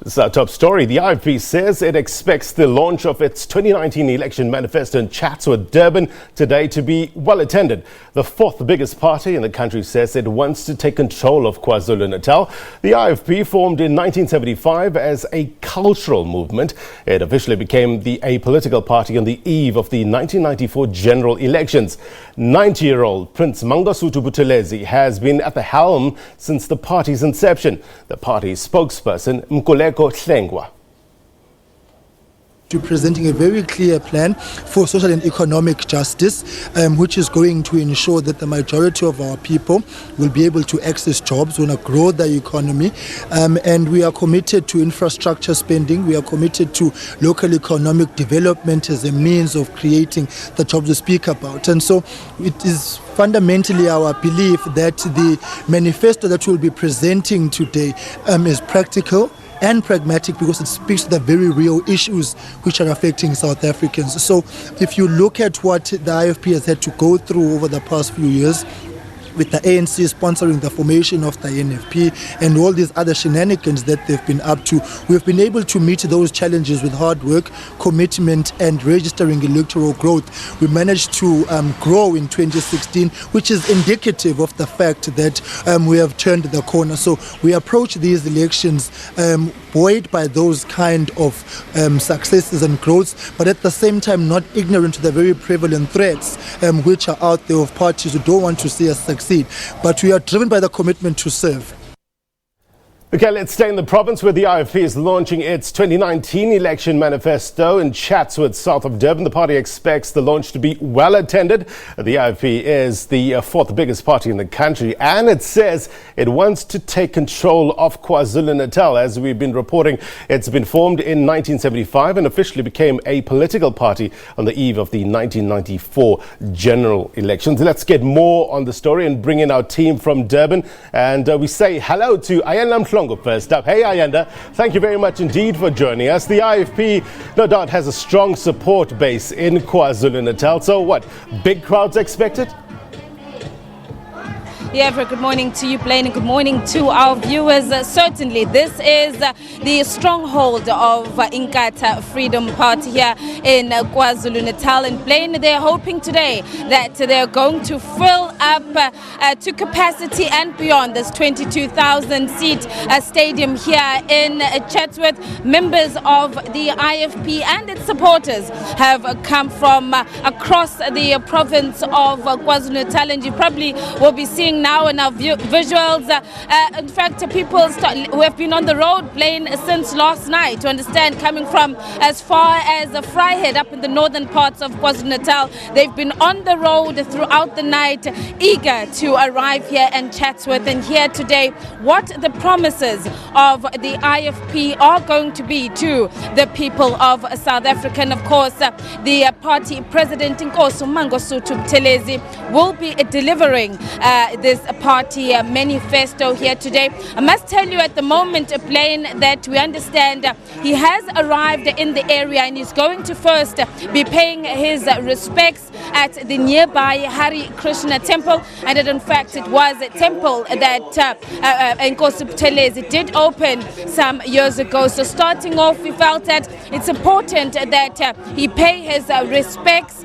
This is our top story. The IFP says it expects the launch of its 2019 election manifesto in Chatsworth, Durban today to be well attended. The fourth biggest party in the country says it wants to take control of KwaZulu-Natal. The IFP formed in 1975 as a cultural movement. It officially became the apolitical party on the eve of the 1994 general elections. 90-year-old Prince Mangosuthu Buthelezi has been at the helm since the party's inception. The party's spokesperson, Mkuleko Hlengwa. To presenting a very clear plan for social and economic justice, which is going to ensure that the majority of our people will be able to access jobs, want to grow the economy, and we are committed to infrastructure spending. We are committed to local economic development as a means of creating the jobs we speak about. And so it is fundamentally our belief that the manifesto that we'll be presenting today is practical and pragmatic, because it speaks to the very real issues which are affecting South Africans. So if you look at what the IFP has had to go through over the past few years, with the ANC sponsoring the formation of the NFP and all these other shenanigans that they've been up to, we've been able to meet those challenges with hard work, commitment and registering electoral growth. We managed to grow in 2016, which is indicative of the fact that we have turned the corner. So we approach these elections buoyed by those kind of successes and growths, but at the same time not ignorant to the very prevalent threats which are out there of parties who don't want to see us succeed. But we are driven by the commitment to serve. Okay, let's stay in the province where the IFP is launching its 2019 election manifesto in Chatsworth, south of Durban. The party expects the launch to be well attended. The IFP is the fourth biggest party in the country, and it says it wants to take control of KwaZulu-Natal. As we've been reporting, it's been formed in 1975 and officially became a political party on the eve of the 1994 general elections. Let's get more on the story and bring in our team from Durban. And we say hello to Ayanda Mhlongo first up. Hey Ayanda, thank you very much indeed for joining us. The IFP no doubt has a strong support base in KwaZulu-Natal. So what, big crowds expected? Yeah, very good morning to you, Blaine, and good morning to our viewers. Certainly, this is the stronghold of Inkatha Freedom Party here in KwaZulu-Natal. And Blaine, they're hoping today that they're going to fill up to capacity and beyond this 22,000-seat stadium here in Chatsworth. Members of the IFP and its supporters have come from across the province of KwaZulu-Natal, and you probably will be seeing now in our visuals. In fact, people who have been on the road playing since last night, to understand, coming from as far as Vryheid up in the northern parts of KwaZulu-Natal. They've been on the road throughout the night, eager to arrive here in Chatsworth and hear today what the promises of the IFP are going to be to the people of South Africa. And of course, the party president, Nkosi Mangosuthu Buthelezi, will be delivering this party manifesto here today. I must tell you at the moment, Blaine, that we understand he has arrived in the area and is going to first be paying his respects at the nearby Hari Krishna temple. And in fact, it was a temple that Nkosi Buthelezi did open some years ago. So starting off, we felt that it's important that he pay his respects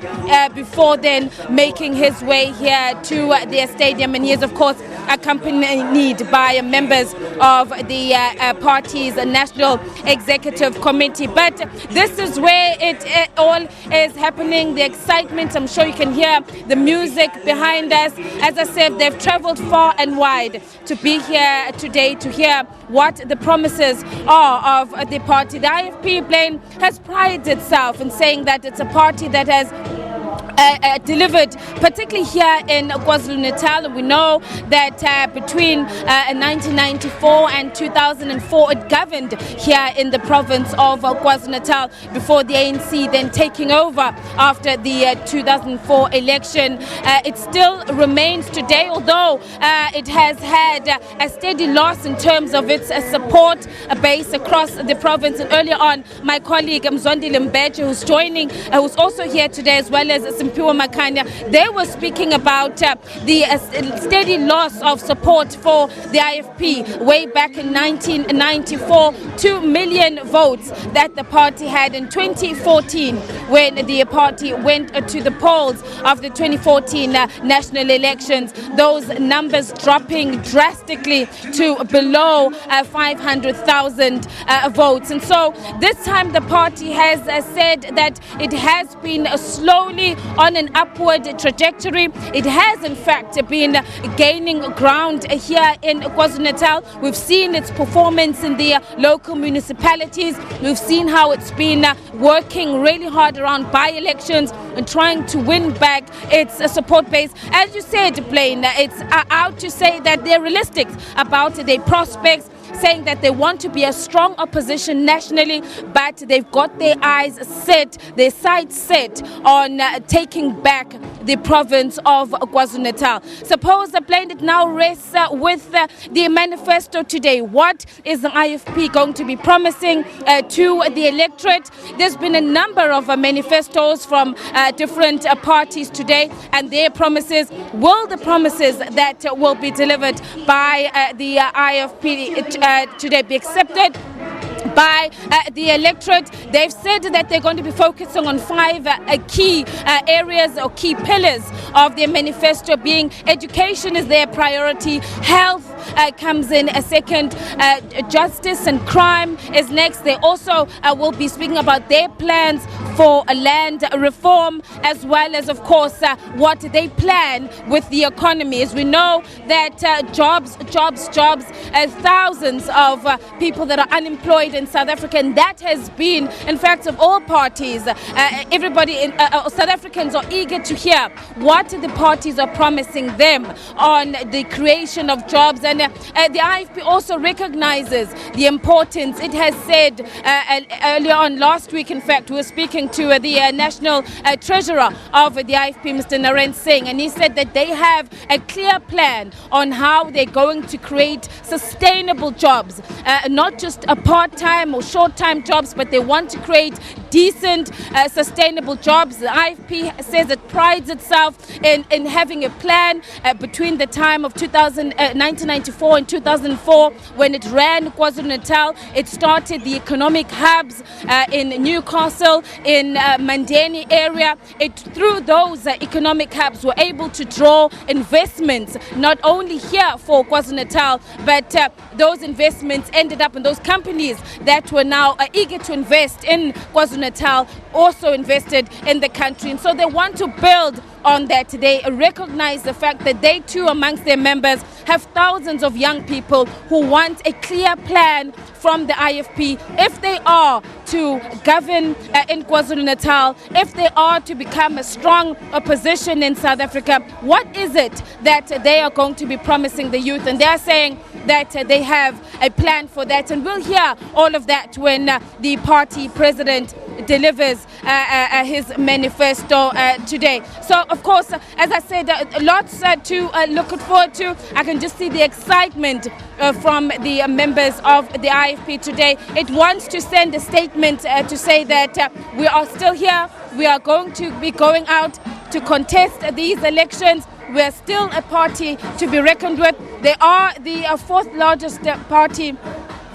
before then making his way here to their stadium. And he is, of course, accompanied by members of the party's National Executive Committee. But this is where it all is happening, the excitement. I'm sure you can hear the music behind us. As I said, they've traveled far and wide to be here today to hear what the promises are of the party. The IFP, Blaine, has prided itself in saying that it's a party that has delivered, particularly here in KwaZulu-Natal. We know that between 1994 and 2004, it governed here in the province of KwaZulu-Natal before the ANC then taking over after the 2004 election. It still remains today, although it has had a steady loss in terms of its support base across the province. And earlier on, my colleague Mzondile Mbeje, who's also here today, as well as Simpiwe Makhanya, they were speaking about the steady loss of support for the IFP way back in 1994, 2 million votes that the party had in 2014 when the party went to the polls of the 2014 national elections. Those numbers dropping drastically to below 500,000 votes. And so this time the party has said that it has been slowly on an upward trajectory. It has in fact been gaining ground here in KwaZulu-Natal. We've seen its performance in the local municipalities. We've seen how it's been working really hard around by-elections and trying to win back its support base. As you said, Blaine, it's out to say that they're realistic about their prospects, saying that they want to be a strong opposition nationally, but they've got their eyes set, their sights set on taking back the province of KwaZulu-Natal. Suppose the Blaine, it now rests with the manifesto today. What is the IFP going to be promising to the electorate? There's been a number of manifestos from different parties today, and their promises, will the promises that will be delivered by the IFP today be accepted by the electorate? They've said that they're going to be focusing on 5 key areas or key pillars of their manifesto, being education is their priority, health comes in a second, justice and crime is next. They also will be speaking about their plans for land reform, as well as, of course, what they plan with the economy. As we know that jobs, thousands of people that are unemployed in South Africa, and that has been, in fact, of all parties, everybody in South Africans are eager to hear what the parties are promising them on the creation of jobs. And the IFP also recognizes the importance. It has said earlier on last week, in fact, we were speaking to the national treasurer of the IFP, Mr. Naren Singh, and he said that they have a clear plan on how they're going to create sustainable jobs, not just a part-time or short-time jobs, but they want to create decent, sustainable jobs. The IFP says it prides itself in having a plan between the time of 1994 and 2004 when it ran KwaZulu-Natal. It started the economic hubs in Newcastle, in Mandeni area. Through those economic hubs were able to draw investments, not only here for KwaZulu-Natal, but those investments ended up in those companies that were now eager to invest in KwaZulu-Natal, also invested in the country. And so they want to build on that. They recognize the fact that they too, amongst their members, have thousands of young people who want a clear plan from the IFP if they are to govern in KwaZulu-Natal, if they are to become a strong opposition in South Africa. What is it that they are going to be promising the youth? And they are saying that they have a plan for that. And we'll hear all of that when the party president delivers his manifesto today. So, of course, as I said, lots to look forward to. I can just see the excitement from the members of the IFP today. It wants to send a statement to say that we are still here. We are going to be going out to contest these elections. We are still a party to be reckoned with. They are the 4th largest party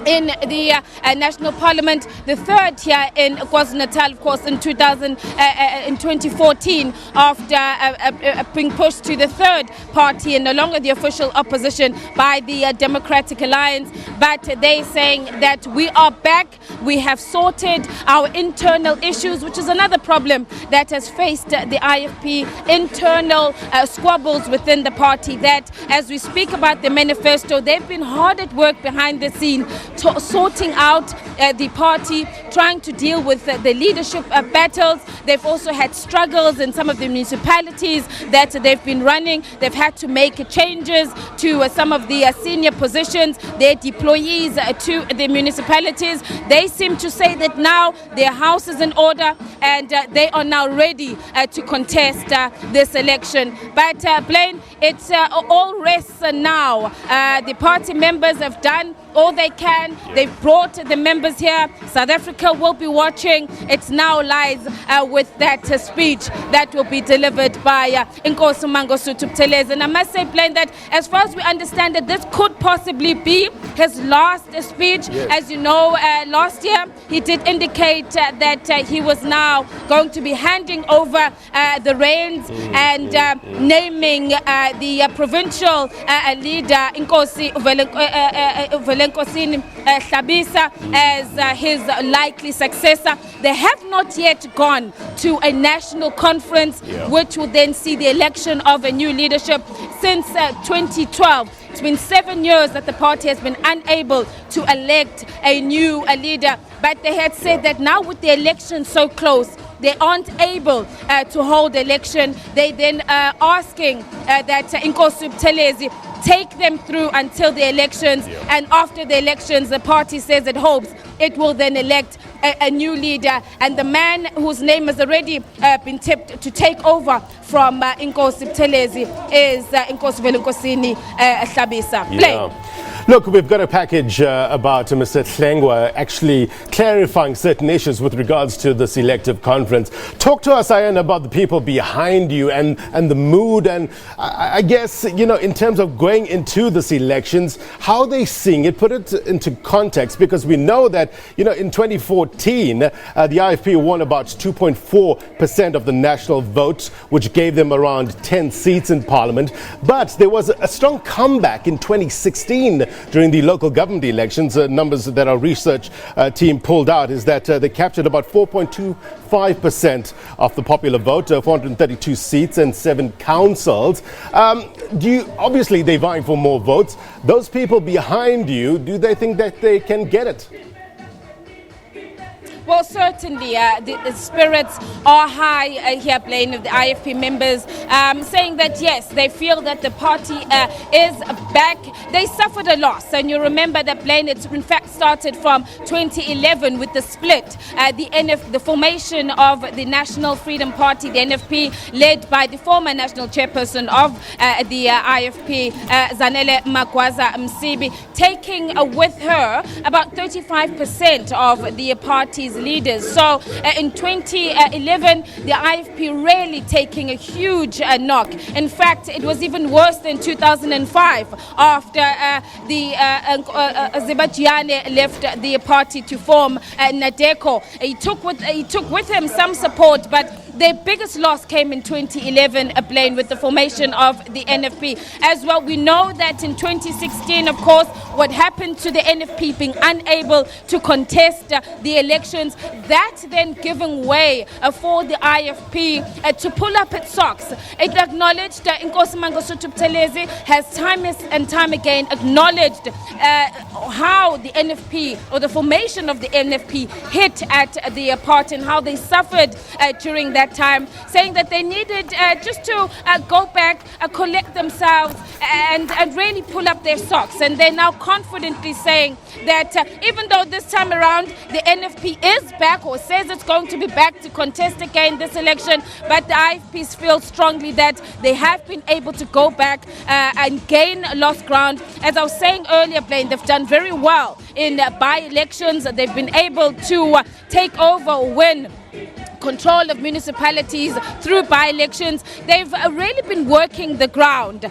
in the National Parliament, the 3rd here in KwaZulu-Natal, of course, in 2014, after being pushed to the 3rd party and no longer the official opposition by the Democratic Alliance. But they're saying that we are back. We have sorted our internal issues, which is another problem that has faced the IFP, internal squabbles within the party, that as we speak about the manifesto, they've been hard at work behind the scene, sorting out the party, trying to deal with the leadership battles. They've also had struggles in some of the municipalities that they've been running. They've had to make changes to some of the senior positions, their deployees to the municipalities. They seem to say that now their house is in order and they are now ready to contest this election. But Blaine, it's all rests now. The party members have done all they can. They've brought the members here. South Africa will be watching. It now lies with that speech that will be delivered by Nkosi Mangosuthu Buthelezi. And I must say, Blaine, that as far as we understand it, this could possibly be his last speech. Yes. As you know, last year he did indicate that he was now going to be handing over the reins and naming the provincial leader Nkosi Nkosini Hlabisa as his likely successor. They have not yet gone to a national conference, which will then see the election of a new leadership. Since 2012, it's been 7 years that the party has been unable to elect a new leader. But they had said that now with the election so close, they aren't able to hold the election. They then asking that Nkosi Buthelezi take them through until the elections. And after the elections, the party says it hopes it will then elect a new leader. And the man whose name has already been tipped to take over from Nkosi Buthelezi is Nkosi Nkosini Hlabisa. Play. Look, we've got a package about Mr. Hlengwa actually clarifying certain issues with regards to this elective conference. Talk to us, Ian, about the people behind you and the mood. And I guess, you know, in terms of going into this elections, how they seeing it, put it into context, because we know that, you know, in 2014, the IFP won about 2.4% of the national vote, which gave them around 10 seats in parliament. But there was a strong comeback in 2016 during the local government elections. Numbers that our research team pulled out is that they captured about 4.25% of the popular vote, 432 seats and 7 councils. Obviously they're vying for more votes. Those people behind you, do they think that they can get it? Well, certainly the spirits are high here, Blaine, of the IFP members, saying that yes, they feel that the party is back. They suffered a loss, and you remember that, Blaine, it in fact started from 2011 with the split, the formation of the National Freedom Party, the NFP, led by the former national chairperson of the IFP, Zanele Magwaza Msibi, taking with her about 35% of the party's leaders. So in 2011, the IFP really taking a huge knock. In fact, it was even worse than 2005 after Zibajiane left the party to form Nadeko. He took with him some support, but their biggest loss came in 2011, Blaine, with the formation of the NFP. As well, we know that in 2016, of course, what happened to the NFP being unable to contest the elections, that then giving way for the IFP to pull up its socks. It acknowledged that Nkosi Mangosuthu Buthelezi has time and time again acknowledged how the NFP or the formation of the NFP hit at the party and how they suffered during that time, saying that they needed just to go back, collect themselves and really pull up their socks. And they're now confidently saying that even though this time around the NFP is back or says it's going to be back to contest again this election, but the IFPs feel strongly that they have been able to go back and gain lost ground. As I was saying earlier, Blaine, they've done very well in by-elections. They've been able to take over or win control of municipalities through by-elections. They've really been working the ground,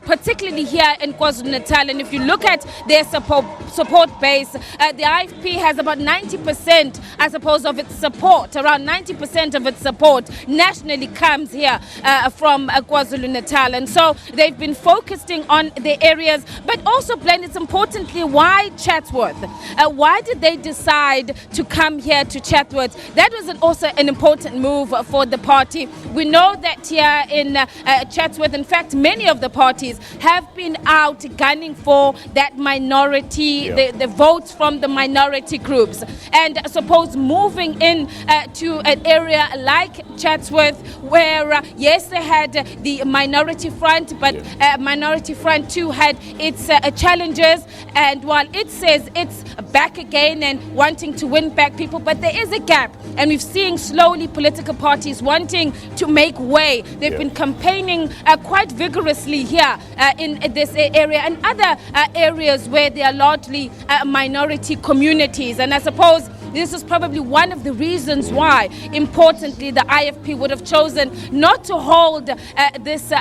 particularly here in KwaZulu-Natal. And if you look at their support base, the IFP has about 90%, I suppose, of its support. Around 90% of its support nationally comes here from KwaZulu-Natal. And so they've been focusing on the areas, but also, Blaine, it's importantly, why Chatsworth? Why did they decide to come here to Chatsworth? That was also an important move for the party. We know that here in Chatsworth, in fact, many of the parties have been out gunning for that minority, the votes from the minority groups. And I suppose moving in to an area like Chatsworth, where yes, they had the minority front, but minority front too had its challenges. And while it says it's back again and wanting to win back people, but there is a gap, and we've seen slowly slowly political parties wanting to make way. They've been campaigning quite vigorously here in this area and other areas where they are largely minority communities. And I suppose this is probably one of the reasons why, importantly, the IFP would have chosen not to hold this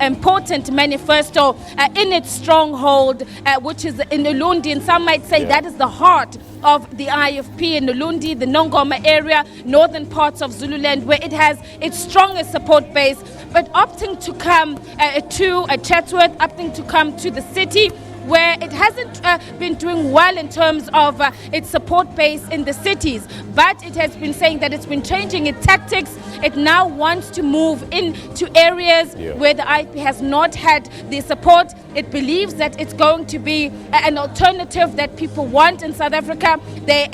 important manifesto in its stronghold, which is in Ulundi. And some might say that is the heart of the IFP in Ulundi, the Nongoma area, northern parts of Zululand, where it has its strongest support base, but opting to come to Chatsworth, opting to come to the city, where it hasn't been doing well in terms of its support base in the cities, but it has been saying that it's been changing its tactics. It now wants to move into areas where the IFP has not had the support. It believes that it's going to be an alternative that people want in South Africa. They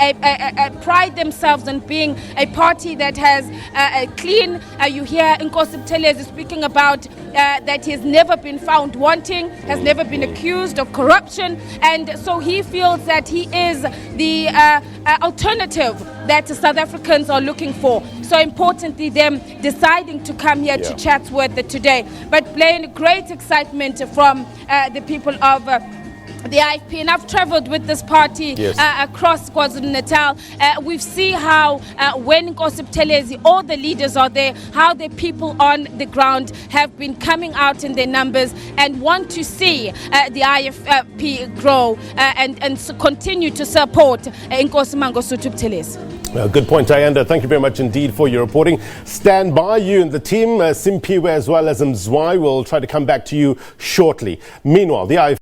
pride themselves on being a party that has a clean. You hear Nkosi Buthelezi speaking about that he has never been found wanting, has never been accused of corruption, and so he feels that he is the alternative that South Africans are looking for. So importantly, them deciding to come here to Chatsworth today, but playing great excitement from the people of the IFP. And I've travelled with this party across KwaZulu-Natal. We've seen how when Nkosi Buthelezi, all the leaders are there, how the people on the ground have been coming out in their numbers and want to see the IFP grow and continue to support Nkosi Mangosuthu Buthelezi. Good point, Ayanda. Thank you very much indeed for your reporting. Stand by, you and the team. Simpiwe as well as Mzwai will try to come back to you shortly. Meanwhile, the IFP